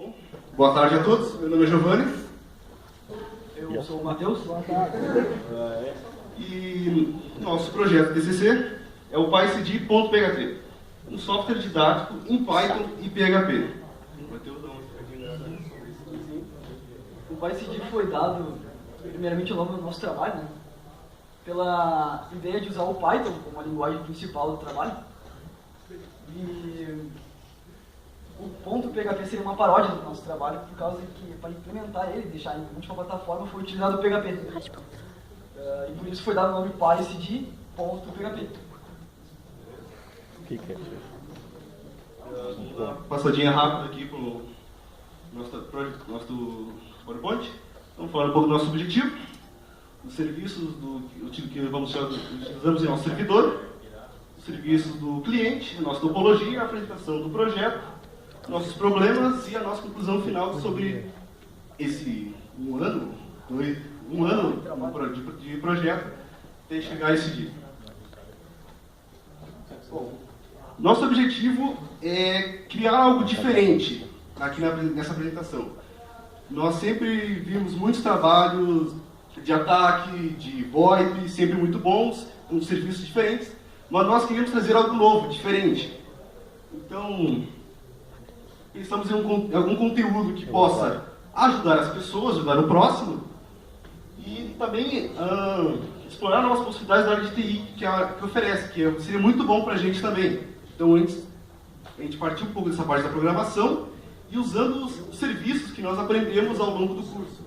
Bom, boa tarde a todos, meu nome é Giovanni. Eu sou o Matheus. Boa tarde. E nosso projeto TCC é o PyCD.php, um software didático em Python e PHP. Matheus, dá uma explicadinha sobre isso. O PyCD foi dado, primeiramente, ao longo do nosso trabalho, né? Pela ideia de usar o Python como a linguagem principal do trabalho. E o ponto PHP seria uma paródia do nosso trabalho, por causa que, para implementar ele, deixar em última plataforma, foi utilizado o PHP. E por isso foi dado o nome PyCD.php. Uma passadinha rápida aqui para o nosso PowerPoint. Vamos falar um pouco do nosso objetivo, os serviços que utilizamos em nosso servidor, os serviços do cliente, a nossa topologia, a apresentação do projeto, nossos problemas e a nossa conclusão final sobre esse um ano de projeto até chegar a esse dia. Bom, nosso objetivo é criar algo diferente aqui nessa apresentação. Nós sempre vimos muitos trabalhos de ataque, de VoIP, sempre muito bons, com serviços diferentes, mas nós queríamos trazer algo novo, diferente. Então, pensamos em algum conteúdo que possa ajudar as pessoas, ajudar o próximo, e também explorar novas possibilidades da área de TI que oferece, que seria muito bom para a gente também. Então, antes, a gente partiu um pouco dessa parte da programação e usando os serviços que nós aprendemos ao longo do curso.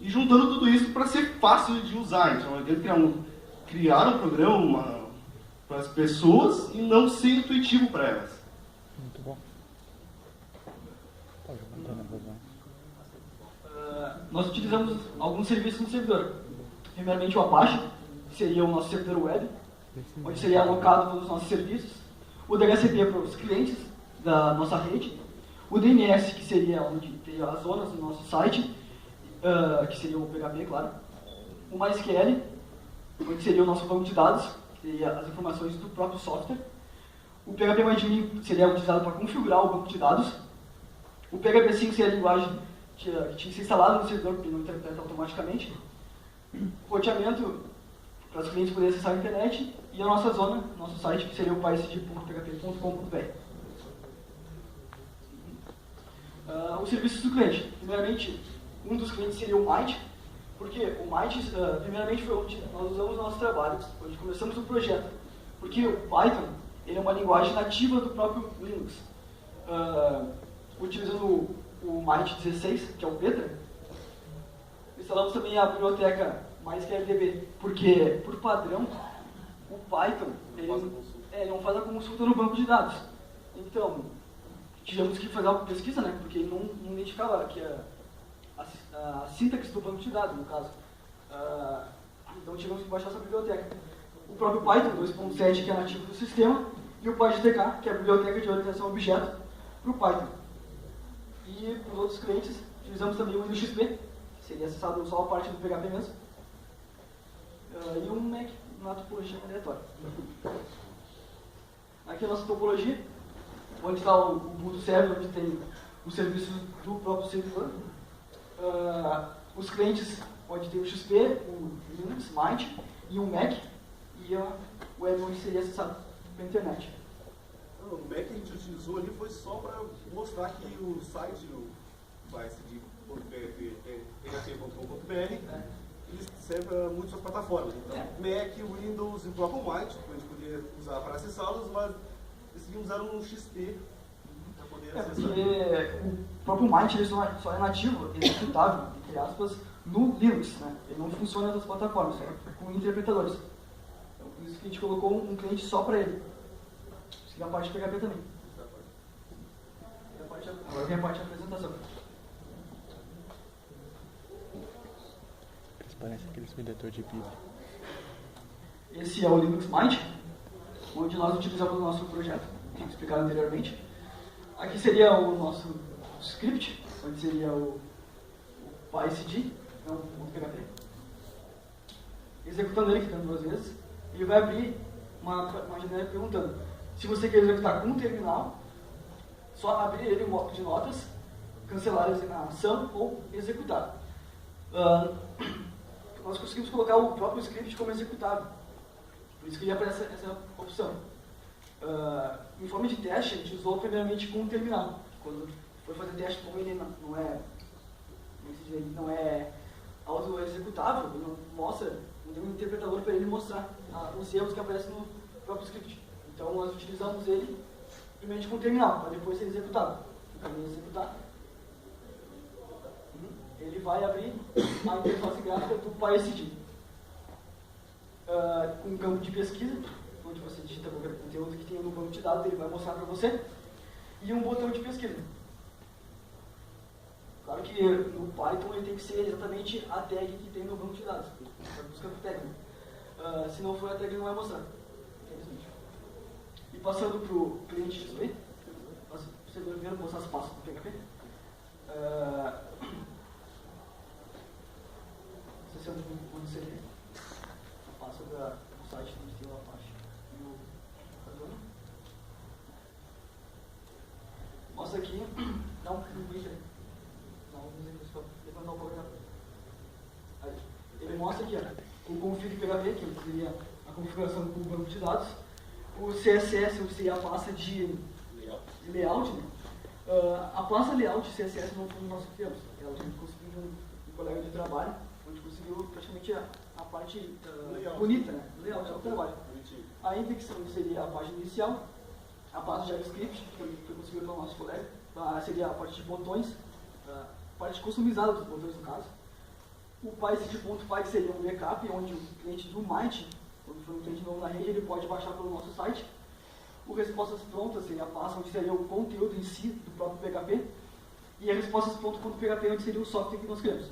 E juntando tudo isso para ser fácil de usar. Então, criar um programa para as pessoas e não ser intuitivo para elas. Muito bom. Nós utilizamos alguns serviços no servidor. Primeiramente o Apache, que seria o nosso servidor web, onde seria alocado todos os nossos serviços. O DHCP para os clientes da nossa rede. O DNS, que seria onde tem as zonas do nosso site, que seria o PHP, claro. O MySQL, onde seria o nosso banco de dados, que seria as informações do próprio software. O PHP seria utilizado para configurar o banco de dados. O PHP5 seria a linguagem que tinha que ser instalada no servidor, porque não interpreta automaticamente. Roteamento para os clientes poderem acessar a internet. E a nossa zona, nosso site, que seria o pycd.php.com.br. Os serviços do cliente. Primeiramente, um dos clientes seria o Might, porque o Might, primeiramente, foi onde nós usamos o nosso trabalho, onde começamos o projeto. Porque o Python ele é uma linguagem nativa do próprio Linux. Utilizando o Might 16, que é o Petra, instalamos também a biblioteca MySQLDB, porque, por padrão, o Python ele não faz a consulta no banco de dados. Então, tivemos que fazer uma pesquisa, né, porque ele não identificava que a sintaxe do banco de dados, no caso. Então, tivemos que baixar essa biblioteca. O próprio Python 2.7, que é nativo do sistema, e o PyGTK, que é a biblioteca de orientação a objeto, para o Python. E para os outros clientes, utilizamos também o Windows XP, que seria acessado só a parte do PHP mesmo, e um Mac na topologia aleatória. Aqui é a nossa topologia, onde está o boot server, onde tem os serviços do próprio servidor. Os clientes, onde tem o XP, o Linux, Mint e um Mac, e a web onde seria acessado pela internet. O Mac que a gente utilizou ali foi só para mostrar que o site do pycd.php.com.br ele serve para muitas plataformas. Então, Mac, Windows e o próprio Might, que a gente poderia usar para acessá-los, mas decidimos usar um XP para poder acessar. Porque o próprio Might ele só é nativo, executável, entre aspas, no Linux, né? Ele não funciona nas plataformas, com interpretadores. Então, por isso que a gente colocou um cliente só para ele. E a parte de PHP também. Agora vem a parte de apresentação. Parece aqueles vendedores de Bíblia. Esse é o Linux Mint, onde nós utilizamos o nosso projeto, que eu explicar anteriormente. Aqui seria o nosso script, onde seria o PyCD, não o PHP. Executando ele, clicando duas vezes, ele vai abrir uma janela perguntando: se você quer executar com um terminal, só abrir ele em bloco de notas cancelar a ação ou executar. Nós conseguimos colocar o próprio script como executável. Por isso que aparece essa opção. Em forma de teste, a gente usou primeiramente com um terminal. Quando for fazer teste, como ele não é auto-executável, ele não mostra, não tem um interpretador para ele mostrar os erros que aparecem no próprio script. Então nós utilizamos ele primeiramente com o terminal, para depois ser executado. Quando ele executar, ele vai abrir a interface gráfica do PySD. Com um campo de pesquisa, onde você digita qualquer conteúdo que tenha no banco de dados, ele vai mostrar para você, e um botão de pesquisa. Claro que no Python ele tem que ser exatamente a tag que tem no banco de dados, para buscar por tag. Se não for a tag, ele não vai mostrar. E passando para o cliente XP, você vai ver mostrar as pastas do PHP. Acessando onde você quer. A pasta do site onde tem a Apache e o Cardano. Mostra aqui, dá um enter. Ele mostra aqui o config PHP, que seria a configuração do banco de dados, o CSS, que seria a pasta de layout. Né? A pasta layout CSS não foi nós que temos, ela a gente conseguiu um colega de trabalho, onde conseguiu praticamente a parte bonita, né? Layout é o trabalho. A indexação seria a página inicial, a pasta de JavaScript, que foi conseguido pelo nosso colega, seria a parte de botões, a parte customizada dos botões no caso. O PySD.py, que seria um backup, onde o cliente do Might, quando for um cliente novo na rede, ele pode baixar pelo nosso site. O Respostas Prontas seria a pasta onde seria o conteúdo em si do próprio PHP. E a Respostas.php, onde seria o software que nós criamos.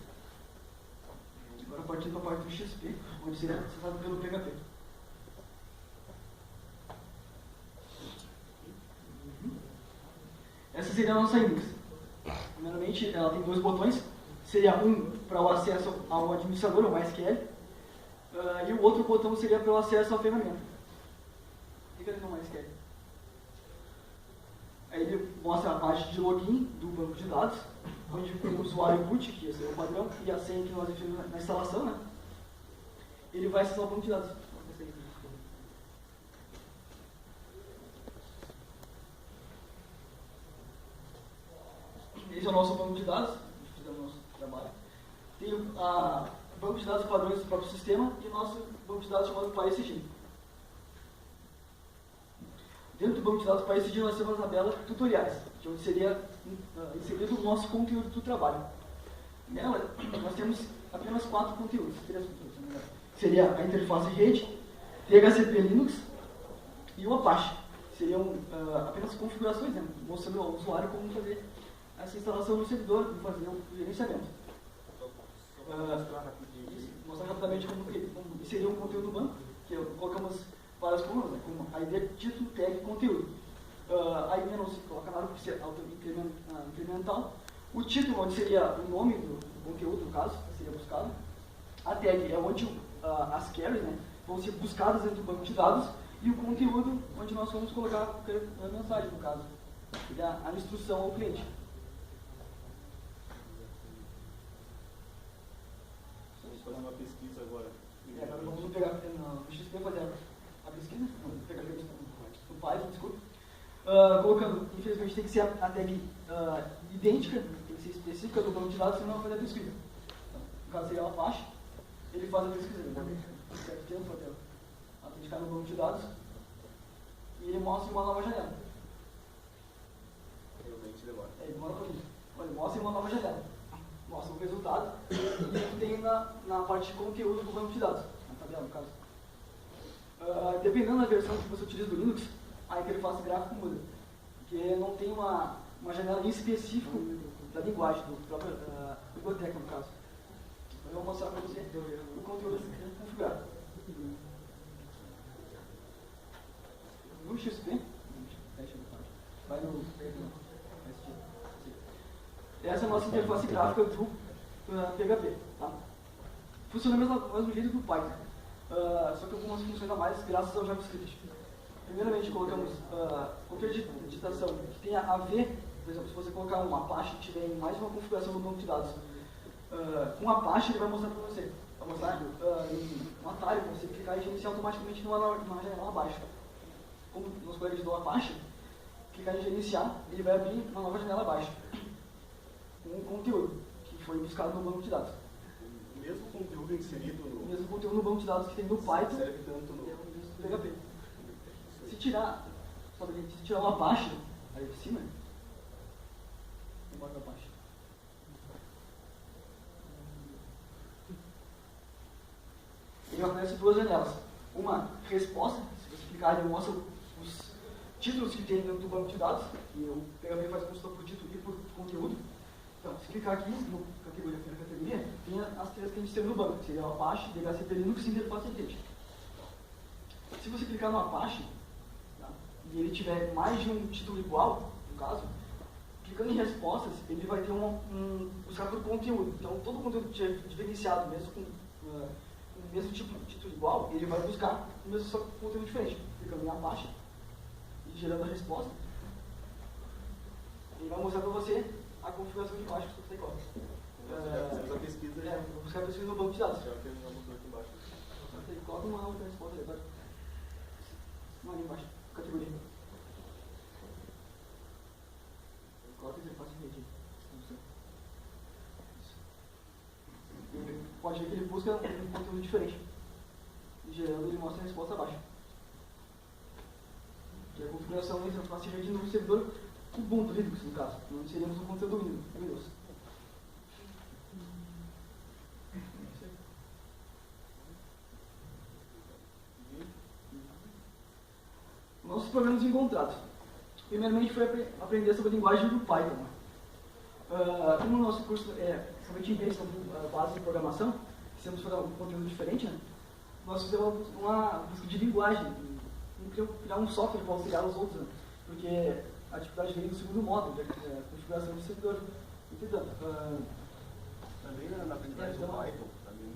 Agora partindo para a parte do XP, onde seria acessado pelo PHP. Essa seria a nossa index. Primeiramente, ela tem dois botões. Seria um para o acesso ao administrador, o MySQL, e o outro botão seria para o acesso à ferramenta. Clica ali no MySQL. Aí ele mostra a parte de login do banco de dados, onde tem o usuário boot, que esse é o padrão, e a senha que nós definimos na instalação, né? Ele vai acessar o banco de dados. Esse é o nosso banco de dados. Trabalho. Tem o banco de dados padrões do próprio sistema e o nosso banco de dados chamado PySD. Dentro do banco de dados PySD nós temos a tabela tutoriais, que é onde seria inserido o nosso conteúdo do trabalho. Nela nós temos apenas 4 conteúdos, 3 conteúdos. Seria a interface rede, DHCP Linux e o Apache. Seriam apenas configurações, né? Mostrando ao usuário como fazer essa instalação no servidor e fazer o gerenciamento. Mostrar rapidamente como inserir um conteúdo no banco, que colocamos várias colunas, né, como a ID, título, tag, conteúdo. A ID não se coloca nada para ser incremental. O título, onde seria o nome do conteúdo, no caso, seria buscado. A tag é onde as queries, né, vão ser buscadas dentro do banco de dados. E o conteúdo, onde nós vamos colocar a mensagem, no caso. Seria a instrução ao cliente. Fazer uma pesquisa agora. Agora vamos pegar no XP fazer a pesquisa, pegar no Python, desculpa. Colocando, infelizmente tem que ser a tag idêntica, tem que ser específica do banco de dados, senão vai fazer a pesquisa. Então, no caso seria o Apache, ele faz a pesquisa, ele tem certo tempo até autenticar no banco de dados e ele mostra uma nova janela. Realmente demora. Ele demora um pouquinho. Ele mostra uma nova janela. Mostra o resultado e tem na parte de conteúdo do banco de dados, na tabela no caso. Dependendo da versão que você utiliza do Linux, a interface gráfica muda, porque não tem uma janela em específico da linguagem, do próprio biblioteca no caso. Então eu vou mostrar para você o conteúdo configurado. No XP, vai no essa é a nossa interface gráfica do PHP. Tá? Funciona do mesmo jeito do Python, só que algumas funções a mais graças ao JavaScript. Primeiramente, colocamos qualquer digitação que tenha a ver por exemplo, se você colocar um Apache que tiver mais uma configuração no banco de dados, com o Apache ele vai mostrar para você. Vai mostrar em um atalho, você clicar e gerenciar automaticamente numa janela abaixo. Como nos colegas do Apache, clicar em gerenciar, ele vai abrir uma nova janela abaixo. Um conteúdo que foi buscado no banco de dados. O mesmo conteúdo inserido no... O mesmo conteúdo no banco de dados que tem no Python, serve tanto no... é o mesmo do PHP. Se tirar o Apache, aí de cima, embora do Apache. Ele oferece duas janelas. Uma resposta, se você clicar ele mostra os títulos que tem dentro do banco de dados, e o PHP faz consulta por título e por conteúdo. Então, se clicar aqui, na categoria, tem as três que a gente teve no banco, que seria o Apache, DHCP, Linux e Interface Entity. Se você clicar no Apache, tá, e ele tiver mais de um título igual, no caso, clicando em respostas, ele vai ter buscar por conteúdo. Então, todo o conteúdo que tiver diferenciado, mesmo com o mesmo tipo de título igual, ele vai buscar o mesmo só com conteúdo diferente. Clicando em Apache e gerando a resposta, ele vai mostrar para você a configuração de baixo que você gosta. Fizemos a pesquisa aí. Vou buscar a pesquisa no banco de dados. Já que ele já mudou aqui embaixo. Coloca uma outra resposta ali agora. Não, ali embaixo. Categoria. Coloca esse fácil de rede. Pode ver que ele busca um conteúdo diferente. E gerando, ele mostra a resposta abaixo. Que é a configuração da interface de rede no servidor Ubuntu Linux, no caso. Não inserimos um conteúdo Windows. Nossos problemas encontrados. Primeiramente foi aprender sobre a linguagem do Python. Como o nosso curso é somente em base de programação, precisamos fazer um conteúdo diferente, né? Nós fizemos uma busca de linguagem. Não queríamos criar um software para auxiliar os outros, né? Porque a atividade veio do segundo módulo, de configuração de servidor. Também na aprendizagem do Python, também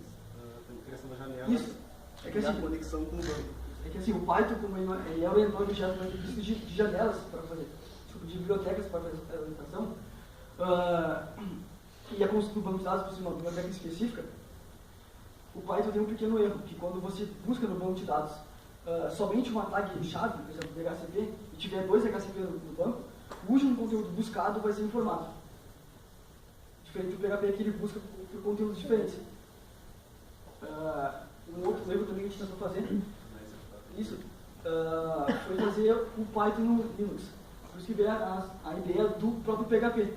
tem criação da janela. Isso. É que e a assim, conexão com o banco. É que assim, o Python, como ele é orientado objeto de janelas para fazer, tipo, de bibliotecas para fazer a orientação, e a construção do banco de dados por cima de uma biblioteca específica, o Python tem um pequeno erro, que quando você busca no banco de dados somente uma tag-chave, por exemplo, DHCP, e tiver dois DHCP no banco, o último conteúdo buscado vai ser informado. Diferente do PHP que ele busca por conteúdos diferentes. Um outro erro também que a gente tentou fazer, foi fazer o Python no Linux. Por isso que veio a ideia do próprio PHP.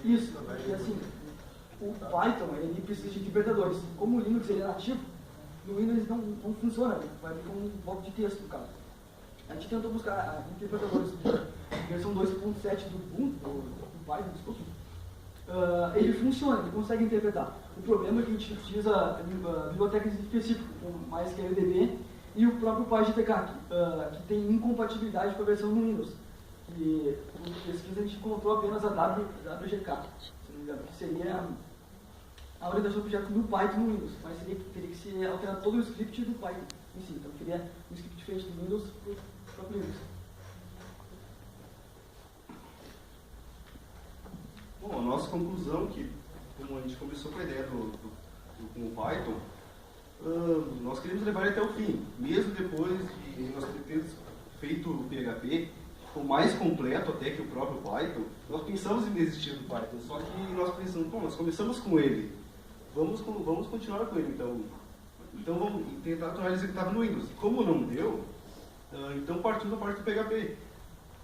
Isso, porque assim, o Python ele precisa de interpretadores. Como o Linux ele é nativo, no Windows não funciona, vai vir com um bloco de texto no caso. A gente tentou buscar interpretadores de versão 2.7 do Ubuntu, do Python, desculpa. Ele funciona, ele consegue interpretar. O problema é que a gente utiliza bibliotecas específicas, como MySQLDB e o próprio PyGTK, que tem incompatibilidade com a versão no Windows. E por pesquisa a gente encontrou apenas a WGK, se não me engano, que seria a orientação do objeto no Python no Windows, mas teria que se alterar todo o script do Python em si. Então seria um script diferente do Windows para o próprio Linux. Bom, a nossa conclusão, que como a gente começou com a ideia com o Python, nós queremos levar ele até o fim, mesmo depois de nós termos feito o PHP, ficou mais completo até que o próprio Python. Nós pensamos em desistir do Python, só que nós pensamos, bom, nós começamos com ele, vamos continuar com ele, então vamos tentar tornar ele executável no Windows. Como não deu, então partimos da parte do PHP.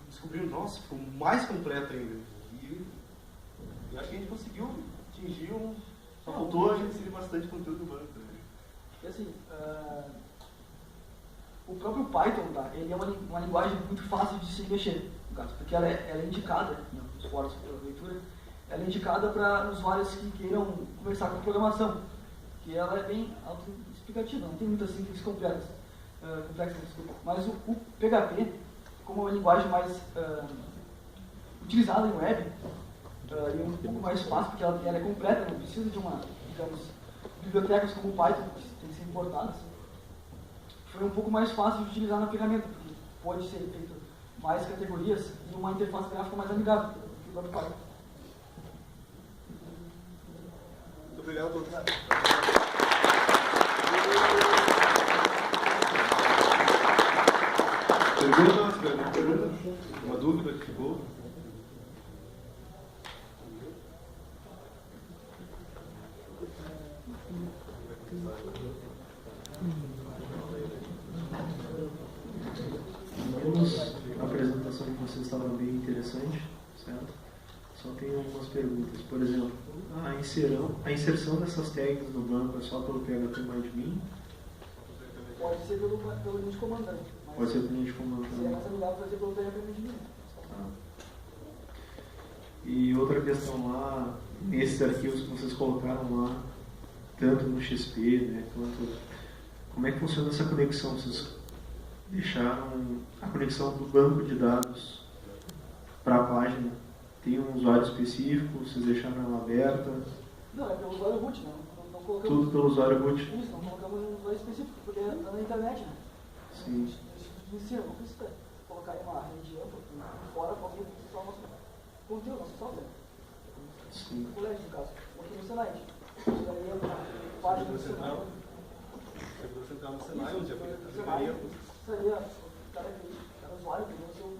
Descobrimos, nossa, ficou mais completo ainda. E acho que a gente conseguiu atingir só faltou a gente inserir bastante conteúdo no banco. E assim, o próprio Python, tá, ele é uma linguagem muito fácil de se mexer, no caso, porque ela é indicada, nos fóruns pela leitura, ela é indicada para usuários que queiram conversar com programação, que ela é bem autoexplicativa, não tem muitas síntese complexas, mas o PHP, como é uma linguagem mais utilizada em web, e um pouco mais fácil, porque ela é completa, não precisa de bibliotecas como o Python, que tem que ser importadas. Foi um pouco mais fácil de utilizar na ferramenta, porque pode ser feito mais categorias e uma interface gráfica mais amigável do banco Python. Muito obrigado a todos. Perguntas? Uma dúvida que ficou? A apresentação de vocês estava bem interessante, certo? Só tenho algumas perguntas. Por exemplo, a inserção dessas tags no banco é só pelo PHP-MyAdmin? Pode ser pelo linha de comandante. Pode ser pelo linha de comandante. Se é mais amigável fazer pelo PHP-MyAdmin. E outra questão lá, nesses arquivos que vocês colocaram lá, tanto no XP, né, quanto... Como é que funciona essa conexão? Vocês deixaram a conexão do banco de dados para a página? Tem um usuário específico? Vocês deixaram ela aberta? Não, é pelo usuário root, não colocamos... Tudo pelo usuário root? Isso, não colocamos um usuário específico, porque é na internet, né? Sim. Ensino, não precisa colocar em uma rede ampla, fora qualquer só nosso conteúdo, nosso software. Sim. O colégio, no caso, aqui no Senai. Isso daí é a página do Senai. Você entrar no Senai, onde Senai seria cada usuário que tem o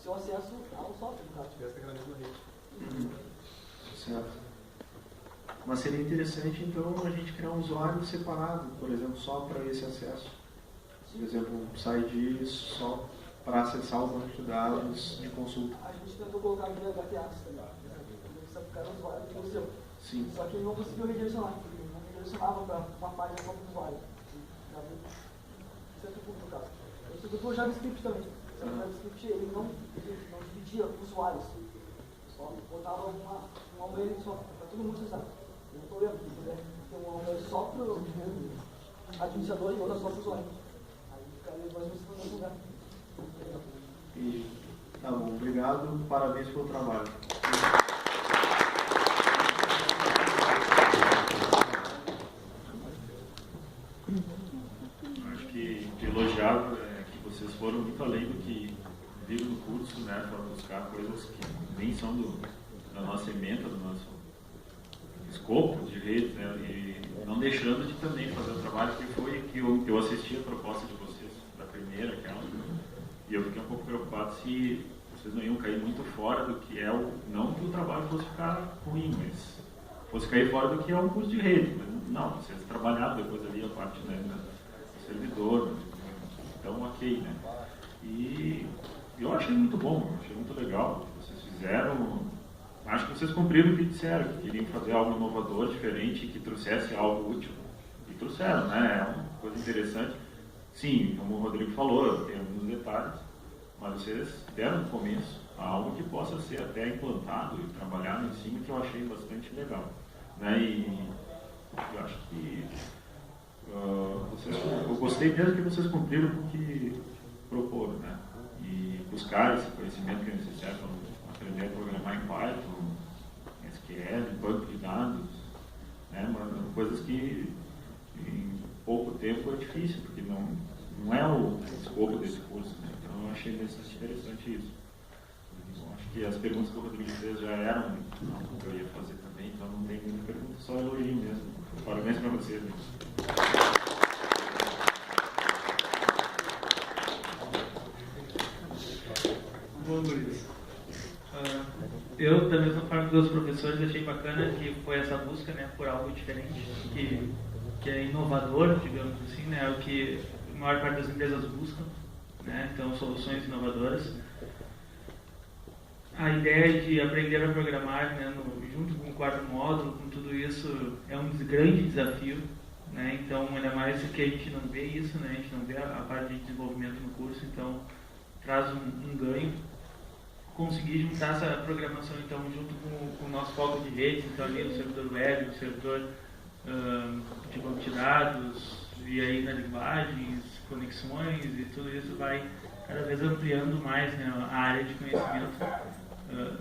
seu acesso ao software, no caso. tivesse naquela mesma rede. Certo. Mas seria interessante, então, a gente criar um usuário separado, por exemplo, só para esse acesso. Por exemplo, um site só para acessar o banco de dados de consulta. A gente tentou colocar no HTAs também. Cada usuário tem o seu. Sim. Só que ele não conseguiu redirecionar, porque ele não redirecionava para uma página só do usuário. Esse é o ponto do caso. A gente tentou o JavaScript também. Só que o JavaScript ele não dividia usuários. Só botava uma URL só para todo mundo usar. Não tem problema. Se quiser ter uma URL só para o administrador e outra só para o usuário. Aí ficaria mais ou menos no lugar. E, tá bom, obrigado, parabéns pelo trabalho. Acho que elogiável é que vocês foram muito além do que viram no curso, né, para buscar coisas que nem são da nossa ementa, do nosso escopo de rede, né, e não deixando de também fazer o trabalho que foi que eu assisti a proposta de vocês, da primeira, aquela, e eu fiquei um pouco preocupado se vocês não iam cair muito fora do que é não que o trabalho fosse ficar ruim, mas fosse cair fora do que é um curso de rede. Mas não, vocês trabalharam depois ali a parte, né, do servidor, então ok, né? E eu achei muito bom, achei muito legal o que vocês fizeram. Acho que vocês cumpriram o que disseram, que queriam fazer algo inovador, diferente, que trouxesse algo útil. E trouxeram, né? É uma coisa interessante. Sim, como o Rodrigo falou, tem alguns detalhes, mas vocês deram no começo algo que possa ser até implantado e trabalhado em cima, que eu achei bastante legal, né? E eu acho que eu gostei mesmo que vocês cumpriram com o que proporam, né? E buscar esse conhecimento que é necessário para aprender a programar em Python, SQL, banco de dados, né? Mas coisas que em pouco tempo é difícil, porque não é o escopo desse curso, né? Então eu achei bastante interessante isso. Bom, acho que as perguntas que o Rodrigo fez já eram algo que eu ia fazer também, então não tem muita pergunta, só elogio mesmo. Parabéns para vocês. Né? Bom, Luiz. Eu, da mesma forma que os professores, achei bacana que foi essa busca, né, por algo diferente, que é inovador, digamos assim, né, é o que a maior parte das empresas buscam, né, então soluções inovadoras. A ideia de aprender a programar, né, junto com o quarto módulo, com tudo isso, é um grande desafio, né, então ainda mais que a gente não vê isso, né, a gente não vê a parte de desenvolvimento no curso, então traz um ganho. Conseguir juntar essa programação então junto com o nosso foco de rede, então ali no servidor web, no servidor de banco de dados, e aí nas linguagens, conexões e tudo isso vai cada vez ampliando mais, né, a área de conhecimento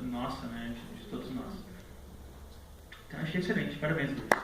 nossa, né, de todos nós. Então achei excelente, parabéns, Luiz.